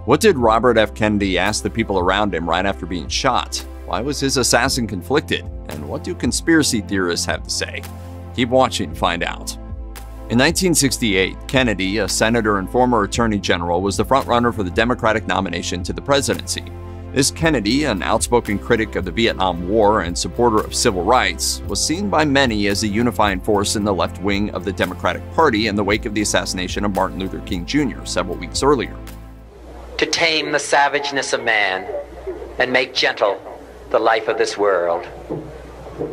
What did Robert F. Kennedy ask the people around him right after being shot? Why was his assassin conflicted? And what do conspiracy theorists have to say? Keep watching to find out. In 1968, Kennedy, a senator and former attorney general, was the frontrunner for the Democratic nomination to the presidency. This Kennedy, an outspoken critic of the Vietnam War and supporter of civil rights, was seen by many as a unifying force in the left wing of the Democratic Party in the wake of the assassination of Martin Luther King Jr. several weeks earlier. To tame the savageness of man and make gentle the life of this world.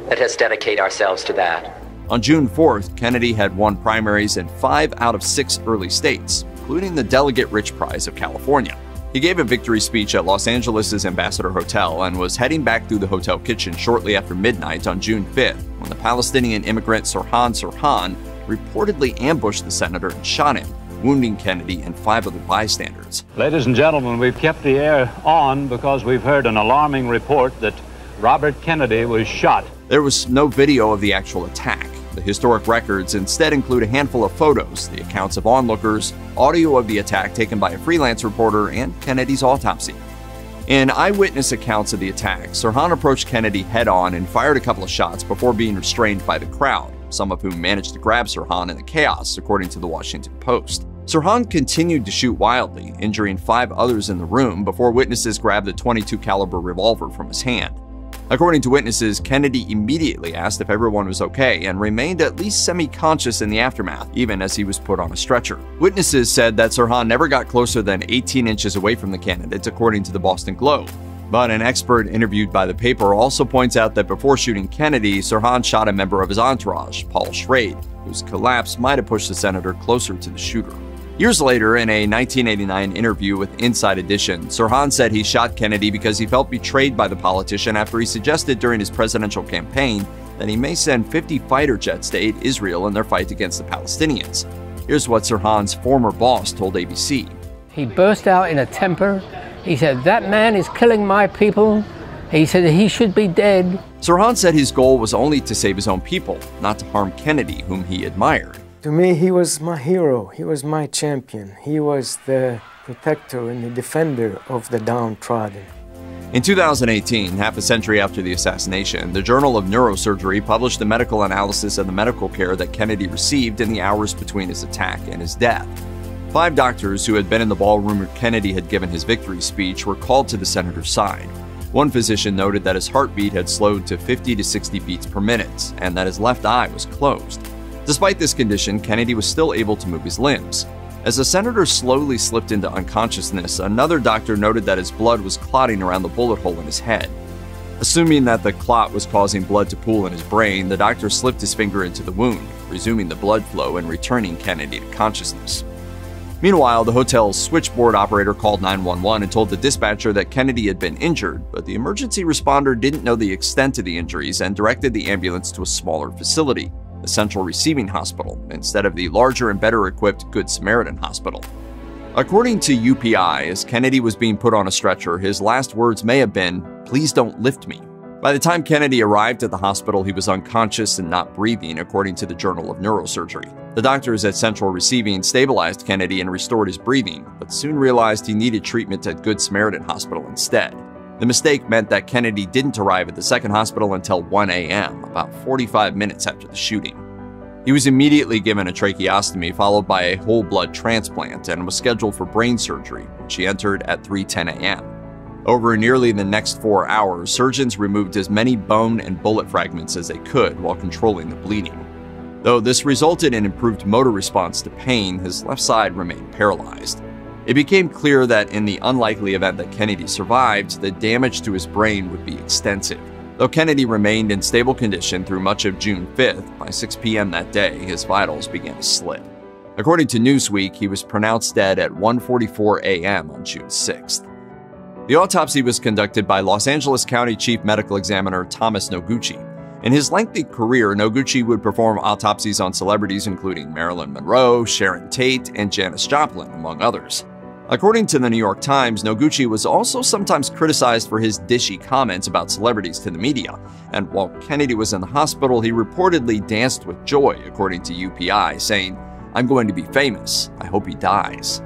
Let us dedicate ourselves to that. On June 4th, Kennedy had won primaries in 5 out of 6 early states, including the delegate-rich prize of California. He gave a victory speech at Los Angeles' Ambassador Hotel and was heading back through the hotel kitchen shortly after midnight on June 5th when the Palestinian immigrant Sirhan reportedly ambushed the senator and shot him, wounding Kennedy and 5 other bystanders. Ladies and gentlemen, we've kept the air on because we've heard an alarming report that Robert Kennedy was shot. There was no video of the actual attack. The historic records instead include a handful of photos, the accounts of onlookers, audio of the attack taken by a freelance reporter, and Kennedy's autopsy. In eyewitness accounts of the attack, Sirhan approached Kennedy head-on and fired a couple of shots before being restrained by the crowd, some of whom managed to grab Sirhan in the chaos, according to the Washington Post. Sirhan continued to shoot wildly, injuring 5 others in the room before witnesses grabbed a .22 caliber revolver from his hand. According to witnesses, Kennedy immediately asked if everyone was okay and remained at least semi-conscious in the aftermath, even as he was put on a stretcher. Witnesses said that Sirhan never got closer than 18 inches away from the candidates, according to the Boston Globe. But an expert interviewed by the paper also points out that before shooting Kennedy, Sirhan shot a member of his entourage, Paul Schrade, whose collapse might have pushed the senator closer to the shooter. Years later, in a 1989 interview with Inside Edition, Sirhan said he shot Kennedy because he felt betrayed by the politician after he suggested during his presidential campaign that he may send 50 fighter jets to aid Israel in their fight against the Palestinians. Here's what Sirhan's former boss told ABC. He burst out in a temper. He said, "That man is killing my people." He said he should be dead. Sirhan said his goal was only to save his own people, not to harm Kennedy, whom he admired. To me, he was my hero. He was my champion. He was the protector and the defender of the downtrodden. In 2018, half a century after the assassination, the Journal of Neurosurgery published a medical analysis of the medical care that Kennedy received in the hours between his attack and his death. 5 doctors who had been in the ballroom where Kennedy had given his victory speech were called to the senator's side. One physician noted that his heartbeat had slowed to 50 to 60 beats per minute and that his left eye was closed. Despite this condition, Kennedy was still able to move his limbs. As the senator slowly slipped into unconsciousness, another doctor noted that his blood was clotting around the bullet hole in his head. Assuming that the clot was causing blood to pool in his brain, the doctor slipped his finger into the wound, resuming the blood flow and returning Kennedy to consciousness. Meanwhile, the hotel's switchboard operator called 911 and told the dispatcher that Kennedy had been injured, but the emergency responder didn't know the extent of the injuries and directed the ambulance to a smaller facility, the Central Receiving Hospital, instead of the larger and better equipped Good Samaritan Hospital. According to UPI, as Kennedy was being put on a stretcher, his last words may have been, "Please don't lift me." By the time Kennedy arrived at the hospital, he was unconscious and not breathing, according to the Journal of Neurosurgery. The doctors at Central Receiving stabilized Kennedy and restored his breathing, but soon realized he needed treatment at Good Samaritan Hospital instead. The mistake meant that Kennedy didn't arrive at the second hospital until 1 a.m., about 45 minutes after the shooting. He was immediately given a tracheostomy followed by a whole blood transplant and was scheduled for brain surgery, which he entered at 3:10 a.m. Over nearly the next 4 hours, surgeons removed as many bone and bullet fragments as they could while controlling the bleeding. Though this resulted in improved motor response to pain, his left side remained paralyzed. It became clear that in the unlikely event that Kennedy survived, the damage to his brain would be extensive. Though Kennedy remained in stable condition through much of June 5th, by 6 p.m. that day, his vitals began to slip. According to Newsweek, he was pronounced dead at 1:44 a.m. on June 6th. The autopsy was conducted by Los Angeles County Chief Medical Examiner Thomas Noguchi. In his lengthy career, Noguchi would perform autopsies on celebrities including Marilyn Monroe, Sharon Tate, and Janis Joplin, among others. According to the New York Times, Noguchi was also sometimes criticized for his dishy comments about celebrities to the media, and while Kennedy was in the hospital, he reportedly danced with joy, according to UPI, saying, "I'm going to be famous. I hope he dies."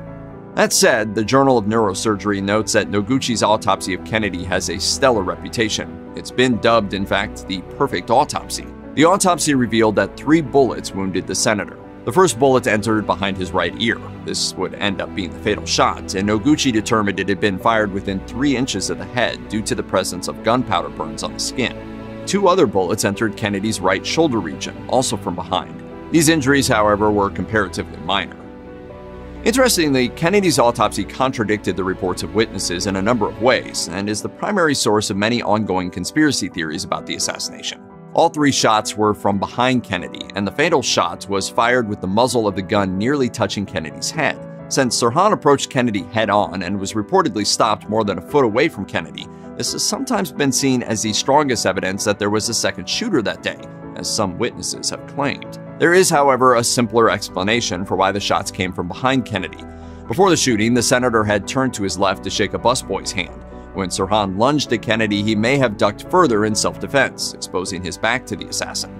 That said, the Journal of Neurosurgery notes that Noguchi's autopsy of Kennedy has a stellar reputation. It's been dubbed, in fact, the perfect autopsy. The autopsy revealed that 3 bullets wounded the senator. The first bullet entered behind his right ear. This would end up being the fatal shot, and Noguchi determined it had been fired within 3 inches of the head due to the presence of gunpowder burns on the skin. 2 other bullets entered Kennedy's right shoulder region, also from behind. These injuries, however, were comparatively minor. Interestingly, Kennedy's autopsy contradicted the reports of witnesses in a number of ways, and is the primary source of many ongoing conspiracy theories about the assassination. All 3 shots were from behind Kennedy, and the fatal shot was fired with the muzzle of the gun nearly touching Kennedy's head. Since Sirhan approached Kennedy head-on and was reportedly stopped more than a foot away from Kennedy, this has sometimes been seen as the strongest evidence that there was a second shooter that day, as some witnesses have claimed. There is, however, a simpler explanation for why the shots came from behind Kennedy. Before the shooting, the senator had turned to his left to shake a busboy's hand. When Sirhan lunged at Kennedy, he may have ducked further in self-defense, exposing his back to the assassin.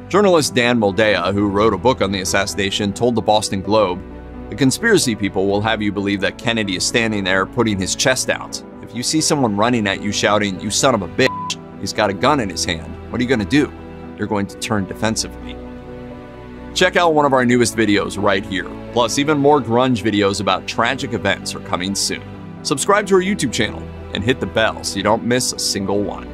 Journalist Dan Moldea, who wrote a book on the assassination, told the Boston Globe, "The conspiracy people will have you believe that Kennedy is standing there putting his chest out. If you see someone running at you shouting, 'You son of a bitch,' he's got a gun in his hand. What are you going to do? You're going to turn defensively." Check out one of our newest videos right here. Plus, even more grunge videos about tragic events are coming soon. Subscribe to our YouTube channel and hit the bell so you don't miss a single one.